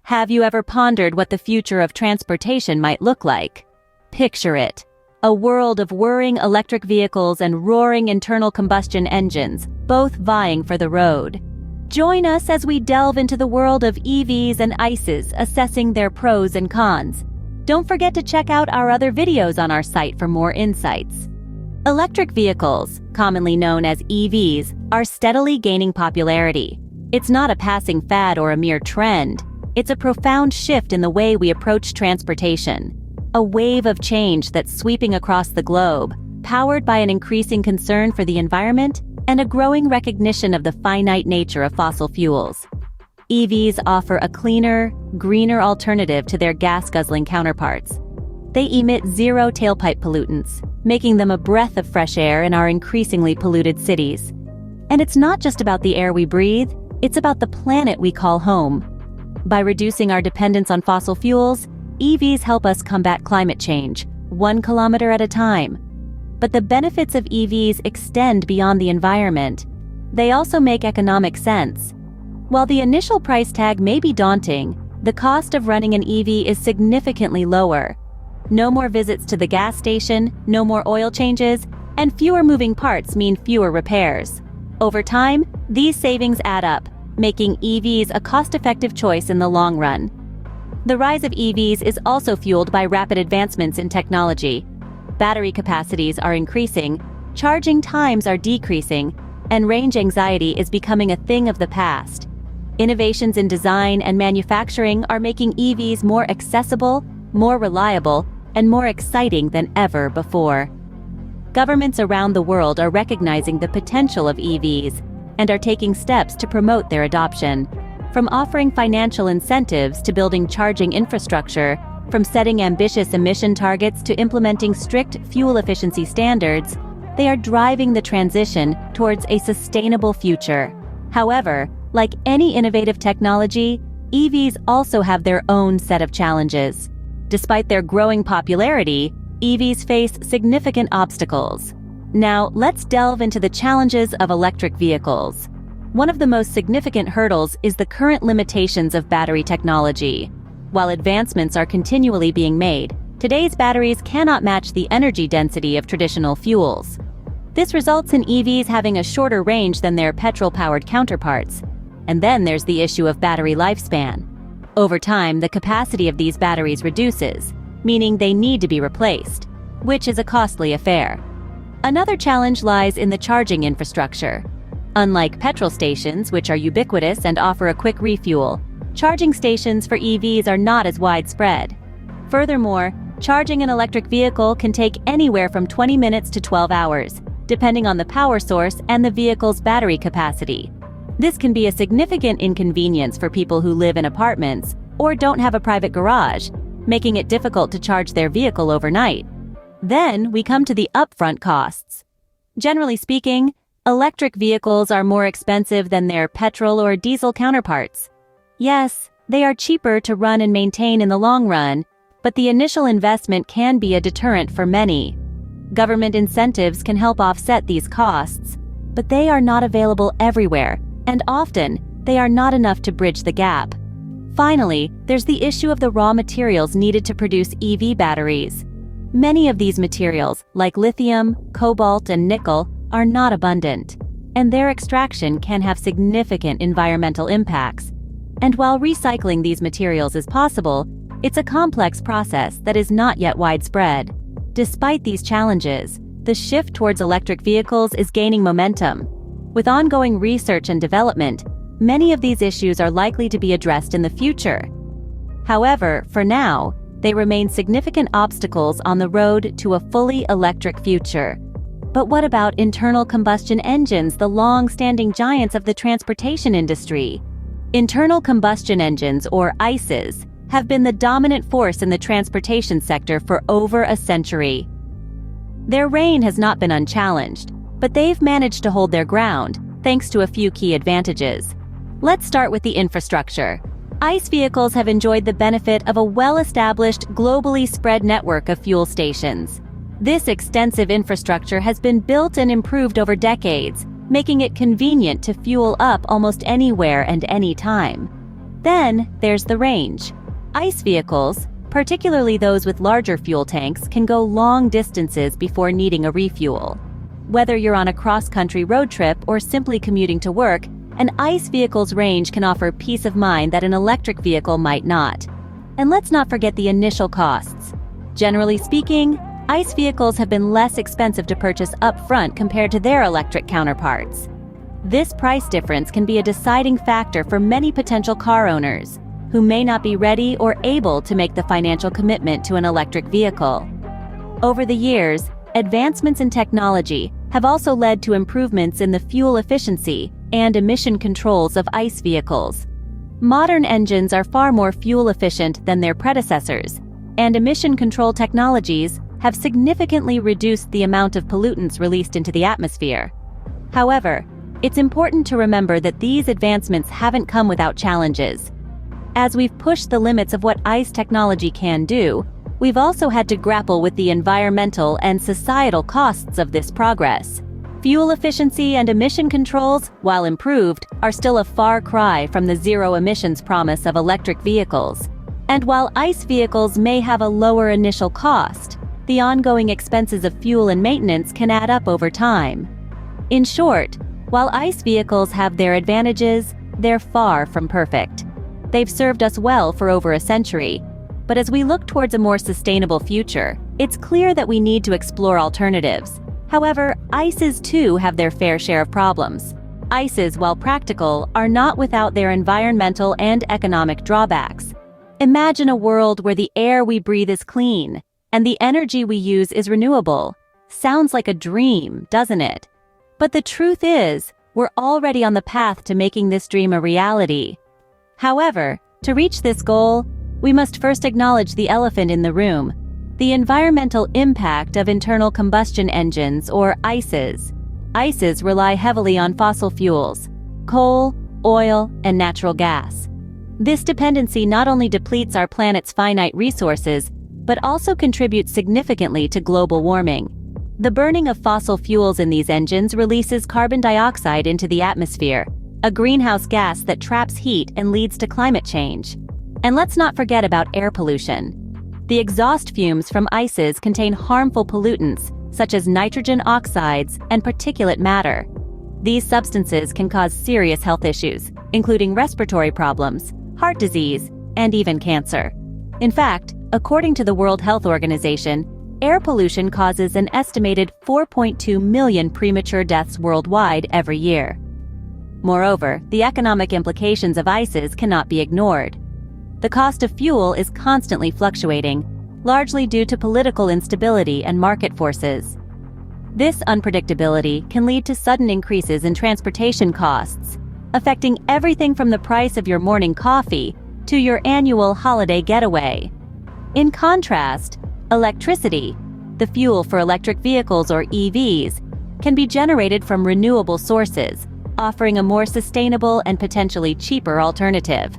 Have you ever pondered what the future of transportation might look like? Picture it. A world of whirring electric vehicles and roaring internal combustion engines, both vying for the road. Join us as we delve into the world of EVs and ICEs, assessing their pros and cons. Don't forget to check out our other videos on our site for more insights. Electric vehicles, commonly known as EVs, are steadily gaining popularity. It's not a passing fad or a mere trend. It's a profound shift in the way we approach transportation. A wave of change that's sweeping across the globe, powered by an increasing concern for the environment and a growing recognition of the finite nature of fossil fuels. EVs offer a cleaner, greener alternative to their gas-guzzling counterparts. They emit zero tailpipe pollutants, making them a breath of fresh air in our increasingly polluted cities. And it's not just about the air we breathe, it's about the planet we call home. By reducing our dependence on fossil fuels, EVs help us combat climate change, 1 kilometer at a time. But the benefits of EVs extend beyond the environment. They also make economic sense. While the initial price tag may be daunting, the cost of running an EV is significantly lower. No more visits to the gas station, no more oil changes, and fewer moving parts mean fewer repairs. Over time, these savings add up, making EVs a cost-effective choice in the long run. The rise of EVs is also fueled by rapid advancements in technology. Battery capacities are increasing, charging times are decreasing, and range anxiety is becoming a thing of the past. Innovations in design and manufacturing are making EVs more accessible, more reliable, and more exciting than ever before. Governments around the world are recognizing the potential of EVs and are taking steps to promote their adoption. From offering financial incentives to building charging infrastructure, from setting ambitious emission targets to implementing strict fuel efficiency standards, they are driving the transition towards a sustainable future. However, like any innovative technology, EVs also have their own set of challenges. Despite their growing popularity, EVs face significant obstacles. Now, let's delve into the challenges of electric vehicles. One of the most significant hurdles is the current limitations of battery technology. While advancements are continually being made, today's batteries cannot match the energy density of traditional fuels. This results in EVs having a shorter range than their petrol-powered counterparts. And then there's the issue of battery lifespan. Over time, the capacity of these batteries reduces, meaning they need to be replaced, which is a costly affair. Another challenge lies in the charging infrastructure. Unlike petrol stations, which are ubiquitous and offer a quick refuel, charging stations for EVs are not as widespread. Furthermore, charging an electric vehicle can take anywhere from 20 minutes to 12 hours, depending on the power source and the vehicle's battery capacity. This can be a significant inconvenience for people who live in apartments or don't have a private garage, making it difficult to charge their vehicle overnight. Then we come to the upfront costs. Generally speaking, electric vehicles are more expensive than their petrol or diesel counterparts. Yes, they are cheaper to run and maintain in the long run, but the initial investment can be a deterrent for many. Government incentives can help offset these costs, but they are not available everywhere, and often, they are not enough to bridge the gap. Finally, there's the issue of the raw materials needed to produce EV batteries. Many of these materials, like lithium, cobalt, and nickel, are not abundant, and their extraction can have significant environmental impacts. And while recycling these materials is possible, it's a complex process that is not yet widespread. Despite these challenges, the shift towards electric vehicles is gaining momentum. With ongoing research and development, many of these issues are likely to be addressed in the future. However, for now, they remain significant obstacles on the road to a fully electric future. But what about internal combustion engines, the long-standing giants of the transportation industry? Internal combustion engines, or ICEs, have been the dominant force in the transportation sector for over a century. Their reign has not been unchallenged, but they've managed to hold their ground, thanks to a few key advantages. Let's start with the infrastructure. ICE vehicles have enjoyed the benefit of a well-established, globally spread network of fuel stations. This extensive infrastructure has been built and improved over decades, making it convenient to fuel up almost anywhere and anytime. Then, there's the range. ICE vehicles, particularly those with larger fuel tanks, can go long distances before needing a refuel. Whether you're on a cross-country road trip or simply commuting to work, an ICE vehicle's range can offer peace of mind that an electric vehicle might not. And let's not forget the initial costs. Generally speaking, ICE vehicles have been less expensive to purchase upfront compared to their electric counterparts. This price difference can be a deciding factor for many potential car owners who may not be ready or able to make the financial commitment to an electric vehicle. Over the years, advancements in technology have also led to improvements in the fuel efficiency and emission controls of ICE vehicles. Modern engines are far more fuel efficient than their predecessors, and emission control technologies have significantly reduced the amount of pollutants released into the atmosphere. However, it's important to remember that these advancements haven't come without challenges. As we've pushed the limits of what ICE technology can do, we've also had to grapple with the environmental and societal costs of this progress. Fuel efficiency and emission controls, while improved, are still a far cry from the zero emissions promise of electric vehicles. And while ICE vehicles may have a lower initial cost, the ongoing expenses of fuel and maintenance can add up over time. In short, while ICE vehicles have their advantages, they're far from perfect. They've served us well for over a century, but as we look towards a more sustainable future, it's clear that we need to explore alternatives. However, ICEs too have their fair share of problems. ICEs, while practical, are not without their environmental and economic drawbacks. Imagine a world where the air we breathe is clean, and the energy we use is renewable. Sounds like a dream, doesn't it? But the truth is, we're already on the path to making this dream a reality. However, to reach this goal, we must first acknowledge the elephant in the room: the environmental impact of internal combustion engines, or ICEs. ICEs rely heavily on fossil fuels: coal, oil, and natural gas. This dependency not only depletes our planet's finite resources, but also contributes significantly to global warming. The burning of fossil fuels in these engines releases carbon dioxide into the atmosphere, a greenhouse gas that traps heat and leads to climate change. And let's not forget about air pollution. The exhaust fumes from ICEs contain harmful pollutants, such as nitrogen oxides and particulate matter. These substances can cause serious health issues, including respiratory problems, heart disease, and even cancer. In fact, according to the World Health Organization, air pollution causes an estimated 4.2 million premature deaths worldwide every year. Moreover, the economic implications of ICEs cannot be ignored. The cost of fuel is constantly fluctuating, largely due to political instability and market forces. This unpredictability can lead to sudden increases in transportation costs, affecting everything from the price of your morning coffee to your annual holiday getaway. In contrast, electricity, the fuel for electric vehicles or EVs, can be generated from renewable sources, offering a more sustainable and potentially cheaper alternative.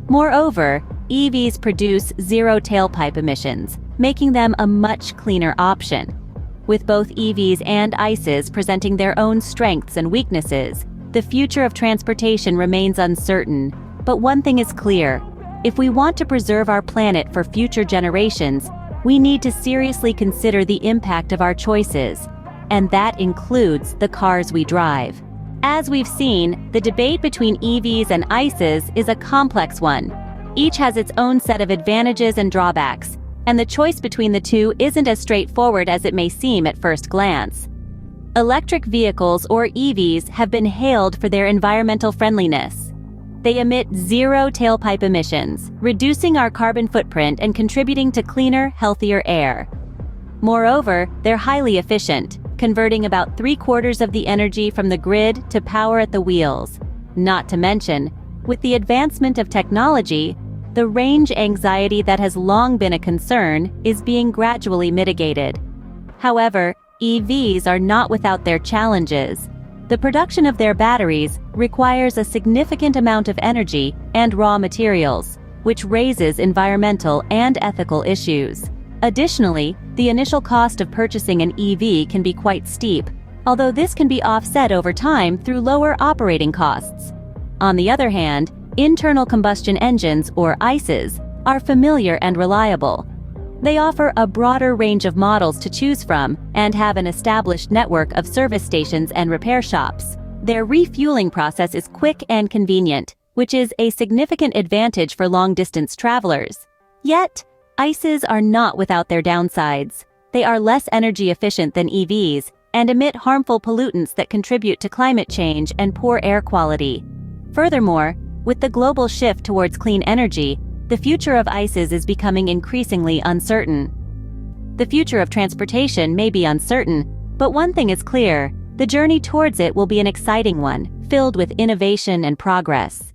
Moreover, EVs produce zero tailpipe emissions, making them a much cleaner option. With both EVs and ICEs presenting their own strengths and weaknesses, the future of transportation remains uncertain. But one thing is clear: if we want to preserve our planet for future generations, we need to seriously consider the impact of our choices, and that includes the cars we drive. As we've seen, the debate between EVs and ICEs is a complex one. Each has its own set of advantages and drawbacks, and the choice between the two isn't as straightforward as it may seem at first glance. Electric vehicles, or EVs, have been hailed for their environmental friendliness. They emit zero tailpipe emissions, reducing our carbon footprint and contributing to cleaner, healthier air. Moreover, they're highly efficient, converting about 3/4 of the energy from the grid to power at the wheels. Not to mention, with the advancement of technology, the range anxiety that has long been a concern is being gradually mitigated. However, EVs are not without their challenges. The production of their batteries requires a significant amount of energy and raw materials, which raises environmental and ethical issues. Additionally, the initial cost of purchasing an EV can be quite steep, although this can be offset over time through lower operating costs. On the other hand, Internal combustion engines, or ICEs, are familiar and reliable. They offer a broader range of models to choose from and have an established network of service stations and repair shops. Their refueling process is quick and convenient, which is a significant advantage for long-distance travelers. Yet, ICEs are not without their downsides. They are less energy efficient than EVs and emit harmful pollutants that contribute to climate change and poor air quality. Furthermore, with the global shift towards clean energy, the future of ICEs is becoming increasingly uncertain. The future of transportation may be uncertain, but one thing is clear: the journey towards it will be an exciting one, filled with innovation and progress.